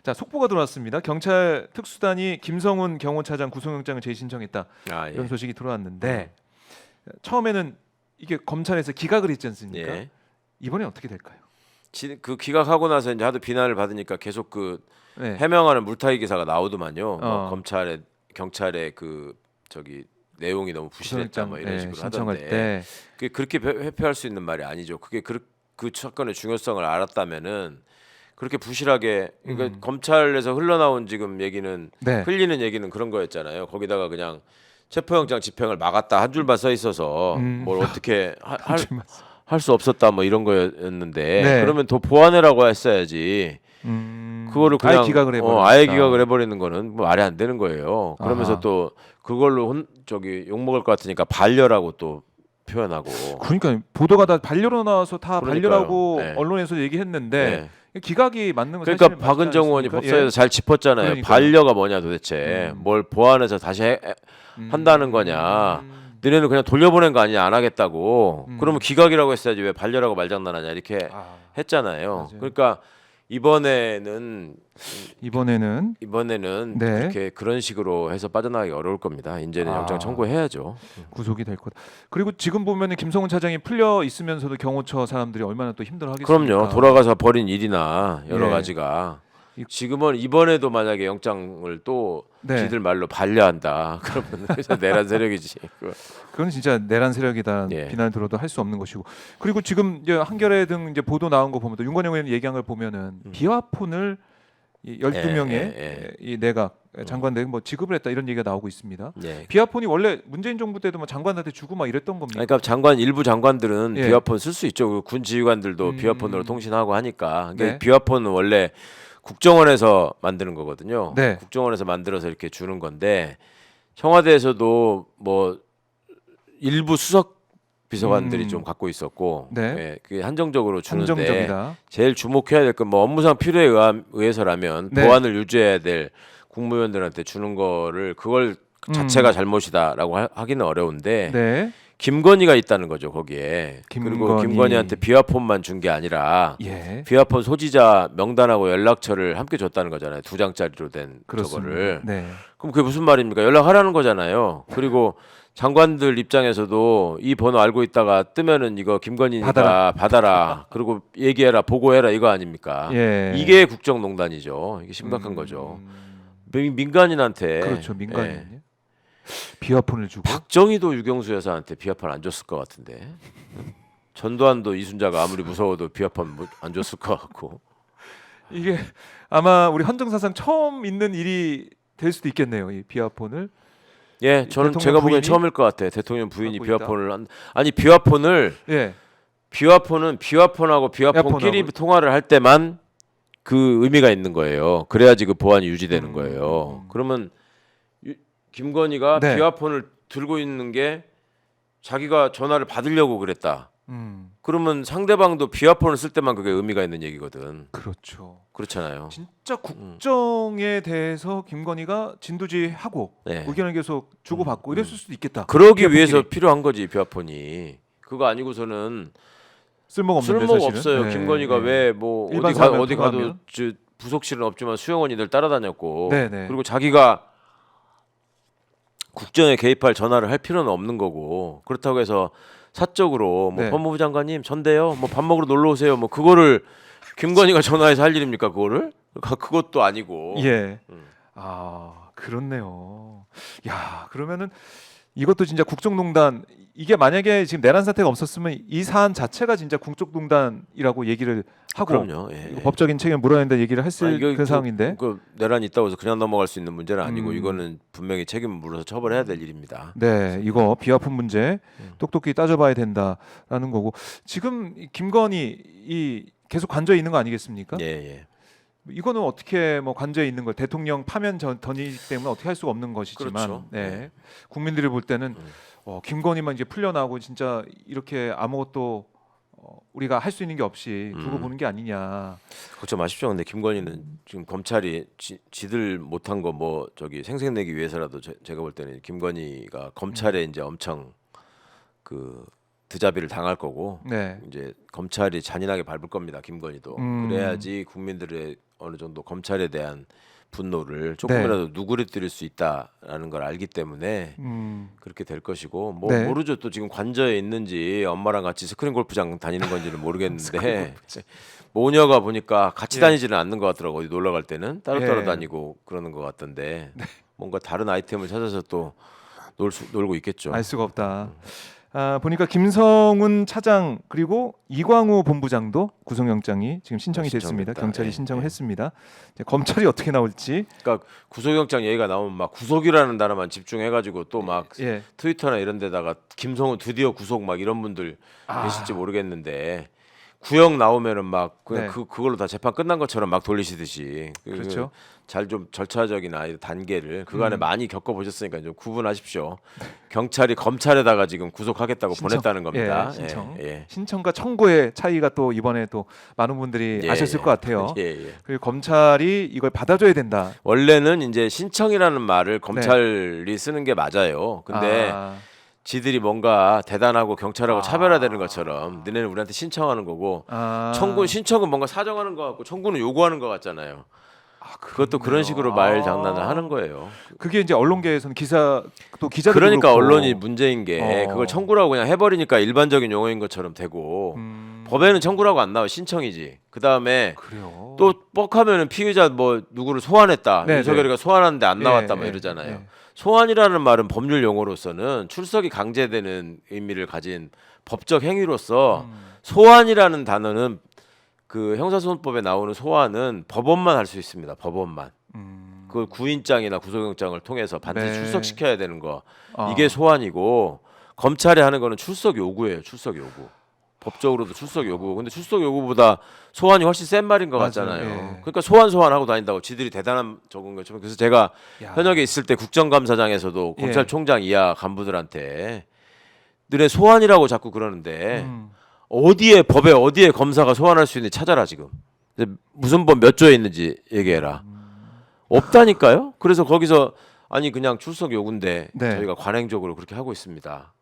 자, 속보가 들어왔습니다. 경찰 특수단이 김성훈 경호차장 구속영장을 재신청했다. 이런 소식이 들어왔는데 처음에는 이게 검찰에서 기각을 했지 않습니까? 예. 이번에 어떻게 될까요? 그 기각하고 나서 이제 하도 비난을 받으니까 계속 그 해명하는 물타기 기사가 나오더만요. 뭐 경찰의 그 저기 내용이 너무 부실했다 뭐 이런 식으로 하던데 그게 그렇게 회피할 수 있는 말이 아니죠. 그게 그 사건의 중요성을 알았다면은 그렇게 부실하게 그러니까 검찰에서 흘러나온 지금 얘기는 흘리는 얘기는 그런 거였잖아요. 거기다가 그냥 체포영장 집행을 막았다 한 줄만 써 있어서 뭘 어떻게 할 수 없었다 뭐 이런 거였는데 그러면 더 보완해라고 했어야지. 그거를 그냥 아예 기각을 해버리는 거는 뭐 말이 안 되는 거예요. 그러면서 또 그걸로 욕 먹을 것 같으니까 반려라고 또 표현하고. 그러니까 보도가 다 반려로 나와서 다 반려라고 언론에서 얘기했는데 기각이 맞는 거 그러니까 박은정 의원이 법사위에서 잘 짚었잖아요. 그러니까요. 반려가 뭐냐 도대체 뭘 보완해서 다시 한다는 거냐. 너네는 그냥 돌려보낸 거 아니냐 안 하겠다고. 그러면 기각이라고 했어야지 왜 반려라고 말장난하냐 이렇게 했잖아요. 맞아요. 그러니까 이번에는 그렇게 그런 식으로 해서 빠져나가기 어려울 겁니다. 이제는 영장 청구해야죠. 구속이 될 것. 그리고 지금 보면은 김성훈 차장이 풀려 있으면서도 경호처 사람들이 얼마나 또 힘들어하겠습니까? 그럼요. 돌아가서 벌인 일이나 여러 가지가. 지금은 이번에도 만약에 영장을 또 지들 말로 반려한다. 그러면 내란 세력이지. 그건 진짜 내란 세력이다. 비난 들어도 할 수 없는 것이고. 그리고 지금 이제 한겨레 등 이제 보도 나온 거 보면 또 윤건영 의원 얘기한 걸 보면은 비화폰을 12명의 이 내각 장관들 뭐 지급을 했다 이런 얘기가 나오고 있습니다. 비화폰이 원래 문재인 정부 때도 뭐 장관한테 주고 막 이랬던 겁니다. 그러니까 일부 장관들은 비화폰 쓸 수 있죠. 군 지휘관들도 비화폰으로 통신하고 하니까. 그러니까 비화폰은 원래 국정원에서 만드는 거거든요. 국정원에서 만들어서 이렇게 주는 건데 청와대에서도 뭐 일부 수석 비서관들이 좀 갖고 있었고 그게 한정적으로 주는데 제일 주목해야 될 건 뭐 업무상 필요에 의해서라면 보안을 유지해야 될 국무위원들한테 주는 거를 그걸 자체가 잘못이다라고 하기는 어려운데 김건희가 있다는 거죠 거기에. 그리고 김건희한테 비화폰만 준 게 아니라 비화폰 소지자 명단하고 연락처를 함께 줬다는 거잖아요. 2장짜리로 된 저거를. 그럼 그게 무슨 말입니까? 연락하라는 거잖아요. 그리고 장관들 입장에서도 이 번호 알고 있다가 뜨면은 이거 김건희니까 받아라. 그리고 얘기해라, 보고해라 이거 아닙니까? 이게 국정농단이죠. 이게 심각한 거죠. 민간인한테. 그렇죠, 민간인요. 비화폰을 주고 박정희도 유경수 여사한테 비화폰 안 줬을 것 같은데 전두환도 이순자가 아무리 무서워도 비화폰 안 줬을 것 같고 이게 아마 우리 헌정사상 처음 있는 일이 될 수도 있겠네요. 이 비화폰을 저는 제가 보기엔 처음일 것 같아. 대통령 부인이 비화폰을 비화폰은 비화폰하고 비화폰끼리 통화를 할 때만 그 의미가 있는 거예요. 그래야지 그 보안이 유지되는 거예요. 그러면 김건희가 비화폰을 들고 있는 게 자기가 전화를 받으려고 그랬다. 그러면 상대방도 비화폰을 쓸 때만 그게 의미가 있는 얘기거든. 그렇죠. 그렇잖아요. 진짜 국정에 대해서 김건희가 진두지휘하고 의견을 계속 주고받고 이랬을 수도 있겠다. 그러기 위해서 필요한 거지 비화폰이. 그거 아니고서는 쓸모가 없어요. 김건희가 왜 뭐 어디 가도 부속실은 없지만 수용원이들 따라다녔고 그리고 자기가 국정에 개입할 전화를 할 필요는 없는 거고 그렇다고 해서 사적으로 뭐 법무부 장관님 전데요 뭐 밥 먹으러 놀러 오세요 뭐 그거를 김건희가 전화해서 할 일입니까 그거를? 그것도 아니고. 그렇네요. 야 그러면은 이것도 진짜 국정농단. 이게 만약에 지금 내란 사태가 없었으면 이 사안 자체가 진짜 국정농단이라고 얘기를 하고 법적인 책임을 물어야 된다 얘기를 했을 그 상황인데 내란이 있다고 해서 그냥 넘어갈 수 있는 문제는 아니고 이거는 분명히 책임을 물어서 처벌해야 될 일입니다. 이거 비화폰 문제 똑똑히 따져봐야 된다라는 거고 지금 김건희 이 계속 관저에 있는 거 아니겠습니까? 이거는 어떻게 뭐 관저에 있는 거 대통령 파면 전이기 때문에 어떻게 할 수가 없는 것이지만 국민들이 볼 때는 김건희만 이제 풀려나고 진짜 이렇게 아무것도 우리가 할 수 있는 게 없이 두고 보는 게 아니냐. 걱정 마십시오. 근데 김건희는 지금 검찰이 지들 못한 거 뭐 저기 생색내기 위해서라도 제가 볼 때는 김건희가 검찰에 이제 엄청 그 드자비를 당할 거고 이제 검찰이 잔인하게 밟을 겁니다. 김건희도. 그래야지 국민들의 어느 정도 검찰에 대한 분노를 조금이라도 누그러뜨릴 수 있다라는 걸 알기 때문에 그렇게 될 것이고 뭐 모르죠. 또 지금 관저에 있는지 엄마랑 같이 스크린 골프장 다니는 건지는 모르겠는데 모녀가 보니까 같이 다니지는 않는 것 같더라고. 어디 놀러 갈 때는 따로따로 다니고 그러는 것 같던데 뭔가 다른 아이템을 찾아서 또 놀고 있겠죠. 알 수가 없다. 보니까 김성훈 차장 그리고 이광우 본부장도 구속영장이 지금 신청이 됐습니다. 경찰이 신청을 했습니다. 이제 검찰이 어떻게 나올지. 그러니까 구속영장 얘기가 나오면 막 구속이라는 단어만 집중해가지고 또 막 트위터나 이런 데다가 김성훈 드디어 구속 막 이런 분들 계실지 모르겠는데 구형 나오면은 막 그냥 그걸로 다 재판 끝난 것처럼 막 돌리시듯이 그렇죠. 잘 좀 절차적이나 단계를 그간에 많이 겪어보셨으니까 좀 구분하십시오. 경찰이 검찰에다가 지금 구속하겠다고 보냈다는 겁니다. 신청과 청구의 차이가 또 이번에 또 많은 분들이 아셨을 것 같아요. 그리고 검찰이 이걸 받아줘야 된다. 원래는 이제 신청이라는 말을 검찰이 쓰는 게 맞아요. 근데 지들이 뭔가 대단하고 경찰하고 차별화되는 것처럼 너네는 우리한테 신청하는 거고 신청은 뭔가 사정하는 거 같고 청구는 요구하는 거 같잖아요. 그것도 그런 식으로 말 장난을 하는 거예요. 그게 이제 언론계에서는 기자들 그러니까 언론이 문제인 게 그걸 청구라고 그냥 해버리니까 일반적인 용어인 것처럼 되고 법에는 청구라고 안 나와. 신청이지. 그 다음에 또 뻑하면은 피의자 뭐 누구를 소환했다. 윤석열이가 소환하는데 안 나왔다 막 이러잖아요. 소환이라는 말은 법률 용어로서는 출석이 강제되는 의미를 가진 법적 행위로서 소환이라는 단어는 그 형사소송법에 나오는 소환은 법원만 할 수 있습니다. 법원만. 그걸 구인장이나 구속영장을 통해서 반드시 출석시켜야 되는 거. 이게 소환이고 검찰이 하는 거는 출석 요구예요. 출석 요구. 법적으로도 출석 요구. 근데 출석 요구보다 소환이 훨씬 센 말인 것 같잖아요. 그러니까 소환하고 다닌다고 지들이 대단한 적은 것처럼. 그래서 제가 현역에 있을 때 국정감사장에서도 검찰총장 이하 간부들한테 너네 소환이라고 자꾸 그러는데 법에 어디에 검사가 소환할 수 있는지 찾아라 지금. 무슨 법 몇 조에 있는지 얘기해라. 없다니까요. 그래서 거기서 아니 그냥 출석 요구인데 저희가 관행적으로 그렇게 하고 있습니다.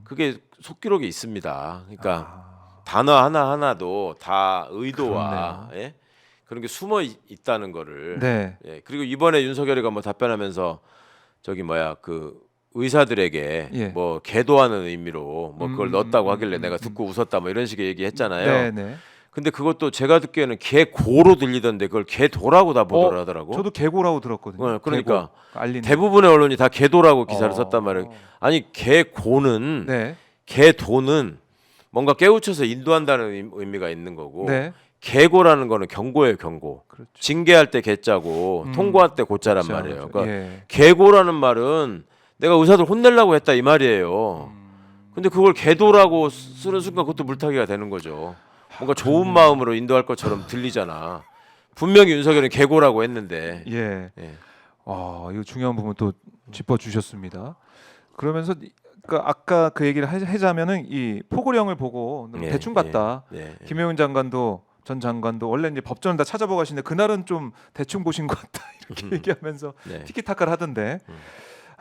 그게 속기록에 있습니다. 그러니까 단어 하나하나도 다 의도와 그런 게 숨어 있다는 거를. 그리고 이번에 윤석열이가 뭐 답변하면서 그 의사들에게 뭐 계도하는 의미로 뭐 그걸 넣었다고 하길래 내가 듣고 웃었다 뭐 이런 식의 얘기했잖아요. 근데 그것도 제가 듣기에는 개고로 들리던데 그걸 개도라고 다 보도를 하더라고. 저도 개고라고 들었거든요. 그러니까 대부분의 언론이 다 개도라고 기사를 썼단 말이에요. 아니 개고는 개도는 뭔가 깨우쳐서 인도한다는 의미가 있는 거고 개고라는 거는 경고예요. 경고. 그렇죠. 징계할 때 개자고 통고할 때 고자란 말이에요. 그러니까 개고라는 말은 내가 의사들 혼내려고 했다 이 말이에요. 근데 그걸 개도라고 쓰는 순간 그것도 물타기가 되는 거죠. 뭔가 좋은 마음으로 인도할 것처럼 들리잖아. 분명히 윤석열은 개고라고 했는데. 이거 중요한 부분 또 짚어주셨습니다. 그러면서 아까 그 얘기를 하자면은 이 포고령을 보고 대충 봤다. 김혜훈 장관도 전 장관도 원래 이제 법전을 다 찾아보고 가시는데 그날은 좀 대충 보신 것 같다 이렇게 얘기하면서 티키타카를 하던데.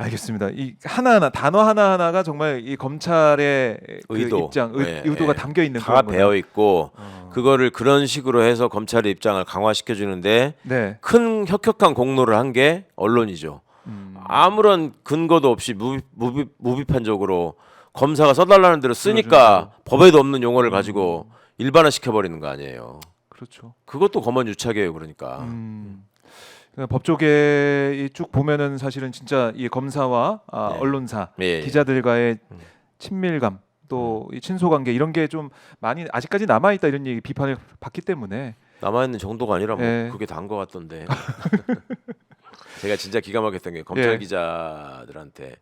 알겠습니다. 이 하나하나 단어 하나하나가 정말 이 검찰의 의도, 입장, 의도가 담겨 있는 다 배어 있고 그거를 그런 식으로 해서 검찰의 입장을 강화시켜 주는데 큰 혁혁한 공로를 한 게 언론이죠. 아무런 근거도 없이 무비판적으로 검사가 써달라는 대로 쓰니까 법에도 없는 용어를 가지고 일반화시켜 버리는 거 아니에요. 그렇죠. 그것도 검언유착이에요. 그러니까. 법조계 쭉 보면은 사실은 진짜 이 검사와 언론사, 기자들과의 친밀감 또 이 친소관계 이런 게 좀 많이 아직까지 남아 있다 이런 얘기 비판을 받기 때문에 남아 있는 정도가 아니라 뭐 그게 다인 것 같던데. 제가 진짜 기가 막혔던 게 검찰 기자들한테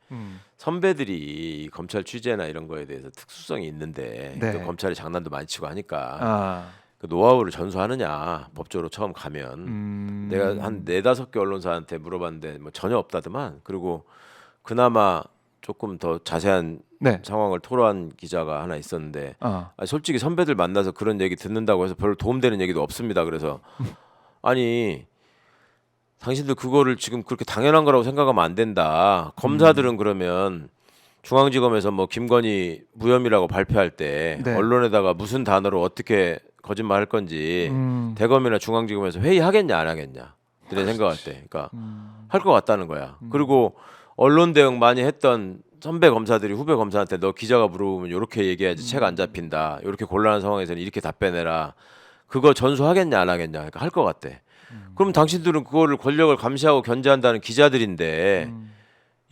선배들이 검찰 취재나 이런 거에 대해서 특수성이 있는데 또 검찰이 장난도 많이 치고 하니까. 그 노하우를 전수하느냐 법조로 처음 가면 내가 한 4-5개 언론사한테 물어봤는데 뭐 전혀 없다더만. 그리고 그나마 조금 더 자세한 상황을 토로한 기자가 하나 있었는데 솔직히 선배들 만나서 그런 얘기 듣는다고 해서 별로 도움되는 얘기도 없습니다. 그래서 아니 당신들 그거를 지금 그렇게 당연한 거라고 생각하면 안 된다. 검사들은 그러면 중앙지검에서 뭐 김건희 무혐의라고 발표할 때 언론에다가 무슨 단어로 어떻게 거짓말 할 건지 대검이나 중앙지검에서 회의하겠냐 안 하겠냐 내 생각할 때 그러니까 할 것 같다는 거야. 그리고 언론 대응 많이 했던 선배 검사들이 후배 검사한테 너 기자가 물어보면 이렇게 얘기해야지 책 안 잡힌다. 이렇게 곤란한 상황에서는 이렇게 답변해라. 그거 전수하겠냐 안 하겠냐 그러니까 할 것 같대. 그럼 당신들은 그거를 권력을 감시하고 견제한다는 기자들인데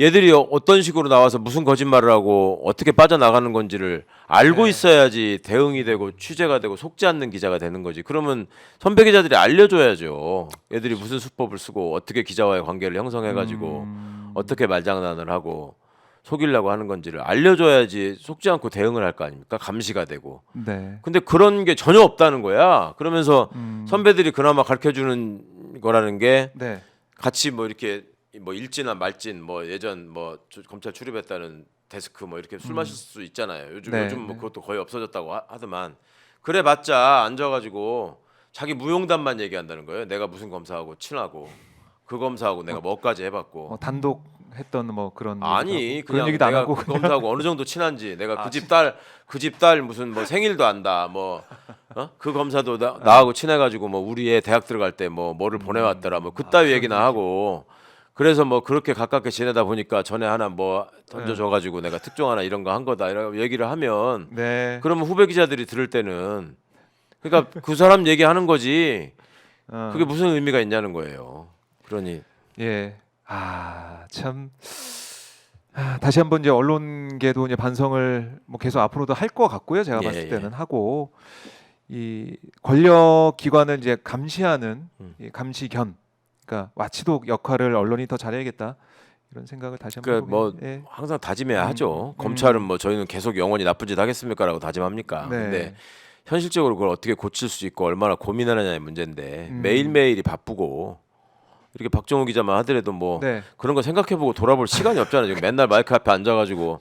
얘들이 어떤 식으로 나와서 무슨 거짓말을 하고 어떻게 빠져나가는 건지를 알고 있어야지 대응이 되고 취재가 되고 속지 않는 기자가 되는 거지. 그러면 선배 기자들이 알려줘야죠. 얘들이 무슨 수법을 쓰고 어떻게 기자와의 관계를 형성해가지고 어떻게 말장난을 하고 속이려고 하는 건지를 알려줘야지 속지 않고 대응을 할 거 아닙니까? 감시가 되고. 네. 근데 그런 게 전혀 없다는 거야. 그러면서 선배들이 그나마 가르쳐주는 거라는 게 네. 같이 뭐 이렇게 뭐 일진이나 말진 뭐 예전 뭐 검찰 출입했다는 데스크 뭐 이렇게 술 마실 수 있잖아요. 요즘 뭐 그것도 거의 없어졌다고 하더만. 그래봤자 앉아가지고 자기 무용담만 얘기한다는 거예요. 내가 무슨 검사하고 친하고 그 검사하고 내가 뭐까지 해봤고. 단독 했던 뭐 그런 아니 그런 얘기도 안 내가 하고 그 검사하고 어느 정도 친한지 내가 그 집 딸 무슨 뭐 생일도 안다 뭐 그 검사도 나하고 친해가지고 뭐 우리 애 대학 들어갈 때 뭐를 보내왔더라 뭐 그따위 얘기나 하고 그래서 뭐 그렇게 가깝게 지내다 보니까 전에 하나 뭐 던져줘가지고 내가 특종 하나 이런 거 한 거다 이런 얘기를 하면 그러면 후배 기자들이 들을 때는 그러니까 그 사람 얘기하는 거지 그게 무슨 의미가 있냐는 거예요. 그러니 참 다시 한번 이제 언론계도 이제 반성을 뭐 계속 앞으로도 할 것 같고요. 제가 봤을 때는 하고 이 권력 기관을 이제 감시하는 이 감시견, 그러니까 와치독 역할을 언론이 더 잘해야겠다 이런 생각을 다시 한번. 그러니까 항상 다짐해야 하죠. 검찰은 뭐 저희는 계속 영원히 나쁜 짓 하겠습니까라고 다짐합니까? 근데 현실적으로 그걸 어떻게 고칠 수 있고 얼마나 고민하느냐의 문제인데 매일매일이 바쁘고. 이렇게 박정우 기자만 하더라도 뭐 그런 거 생각해보고 돌아볼 시간이 없잖아요. 지금 맨날 마이크 앞에 앉아가지고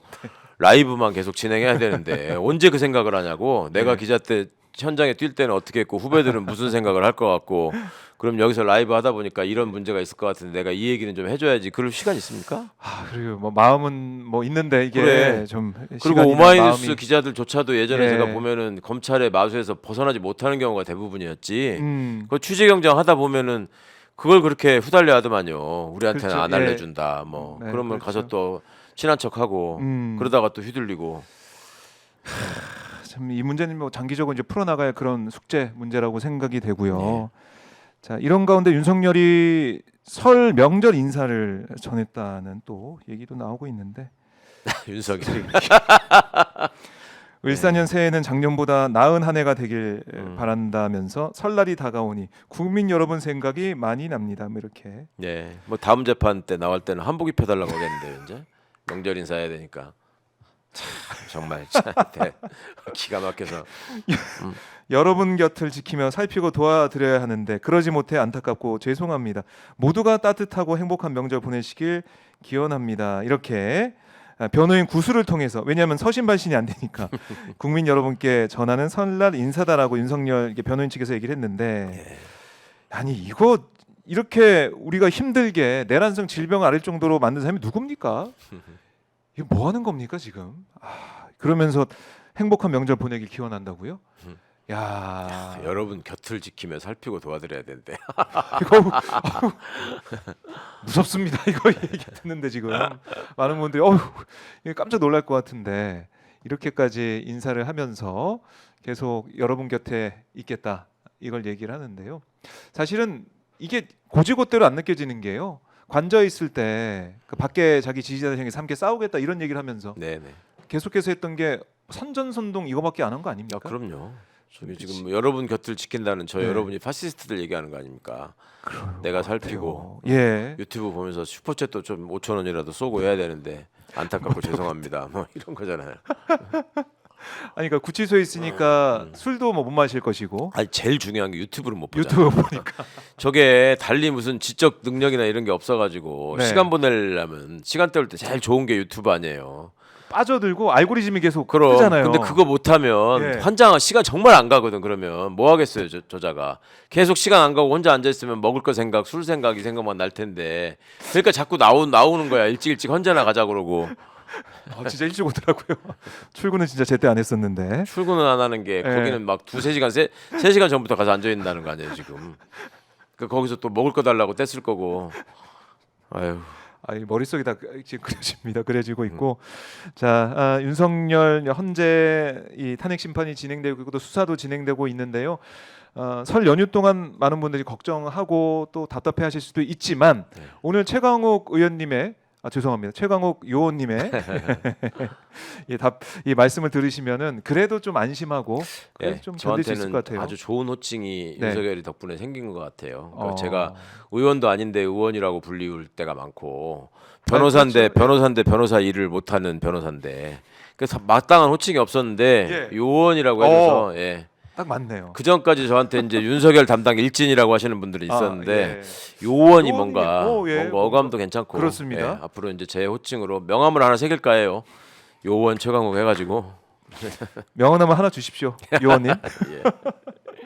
라이브만 계속 진행해야 되는데 언제 그 생각을 하냐고. 내가 기자 때 현장에 뛸 때는 어떻게 했고 후배들은 무슨 생각을 할 것 같고 그럼 여기서 라이브 하다 보니까 이런 문제가 있을 것 같은데 내가 이 얘기는 좀 해줘야지. 그럴 시간 있습니까? 그리고 뭐 마음은 뭐 있는데 이게 좀 그리고 오마이뉴스 기자들조차도 예전에 제가 보면은 검찰의 마수에서 벗어나지 못하는 경우가 대부분이었지. 그 취재 경쟁 하다 보면은 그걸 그렇게 후달려 하더만요. 우리한테는 안 알려준다. 뭐 그러면 가서 또 친한 척하고 그러다가 또 휘둘리고. 참 이 문제는 뭐 장기적으로 이제 풀어나가야 그런 숙제 문제라고 생각이 되고요. 자, 이런 가운데 윤석열이 설 명절 인사를 전했다는 또 얘기도 나오고 있는데 윤석열이 을사년 새해는 작년보다 나은 한 해가 되길 바란다면서 설날이 다가오니 국민 여러분 생각이 많이 납니다. 뭐 이렇게. 뭐 다음 재판 때 나올 때는 한복 입혀달라고 하겠는데요. 이제 명절 인사해야 되니까. 정말 기가 막혀서. 여러분 곁을 지키며 살피고 도와드려야 하는데 그러지 못해 안타깝고 죄송합니다. 모두가 따뜻하고 행복한 명절 보내시길 기원합니다. 이렇게 변호인 구술을 통해서, 왜냐하면 서신발신이 안 되니까 국민 여러분께 전하는 설날 인사다라고 윤석열 변호인 측에서 얘기를 했는데 아니 이거 이렇게 우리가 힘들게 내란성 질병을 앓을 정도로 만든 사람이 누굽니까? 이거 뭐 하는 겁니까 지금? 그러면서 행복한 명절 보내길 기원한다고요? 야, 여러분 곁을 지키며 살피고 도와드려야 되는데 이거 무섭습니다. 이거 얘기 듣는데 지금 많은 분들이 깜짝 놀랄 것 같은데 이렇게까지 인사를 하면서 계속 여러분 곁에 있겠다 이걸 얘기를 하는데요. 사실은 이게 고지고대로 안 느껴지는 게요. 관저 있을 때 그 밖에 자기 지지자들 향해서 함께 싸우겠다 이런 얘기를 하면서 계속해서 했던 게 선전선동 이거밖에 안 한 거 아닙니까? 그럼요. 지금 여러분 곁을 지킨다는 여러분이 파시스트들 얘기하는 거 아닙니까? 내가 살피고 유튜브 보면서 슈퍼챗도 좀 5천 원이라도 쏘고 해야 되는데 안타깝고 죄송합니다. 뭐 이런 거잖아요. 아니 그러니까 구치소에 있으니까 술도 뭐 못 마실 것이고. 아니 제일 중요한 게 유튜브를 못 보잖아. 유튜브 보니까 저게 달리 무슨 지적 능력이나 이런 게 없어가지고 시간 보내려면 시간 때울 때 제일 좋은 게 유튜브 아니에요. 빠져들고 알고리즘이 계속 뜨잖아요. 근데 그거 못하면 환장 시간 정말 안 가거든. 그러면 뭐 하겠어요 저자가. 계속 시간 안 가고 혼자 앉아있으면 먹을 거 생각, 술 생각 이 생각만 날 텐데. 그러니까 자꾸 나오는 거야. 일찍 헌재나 가자 그러고. 진짜 일찍 오더라고요. 출근은 진짜 제때 안 했었는데. 출근은 안 하는 게 거기는 막 2-3시간 3시간 전부터 가서 앉아 있다는 거 아니에요 지금. 그 거기서 또 먹을 거 달라고 뗐을 거고. 아유. 머릿속이 다 지금 그려지고 있고. 자, 윤석열 현재 이 탄핵 심판이 진행되고 있고 또 수사도 진행되고 있는데요. 설 연휴 동안 많은 분들이 걱정하고 또 답답해하실 수도 있지만 오늘 최강욱 의원님의 죄송합니다. 최강욱 요원님의 이 말씀을 들으시면은 그래도 좀 안심하고 좀 견딜 수 있을 것 같아요. 아주 좋은 호칭이 윤석열이 덕분에 생긴 것 같아요. 그러니까 제가 의원도 아닌데 의원이라고 불리울 때가 많고 변호사인데 변호사 일을 못하는 변호사인데 그래서 마땅한 호칭이 없었는데 요원이라고 해줘서 딱 맞네요. 그 전까지 저한테 이제 윤석열 담당 일진이라고 하시는 분들이 있었는데 요원이 뭔가 어감도 괜찮고 그렇습니다. 앞으로 이제 제 호칭으로 명함을 하나 새길까 해요. 요원 최강욱 해가지고 명함 하나 주십시오, 요원님.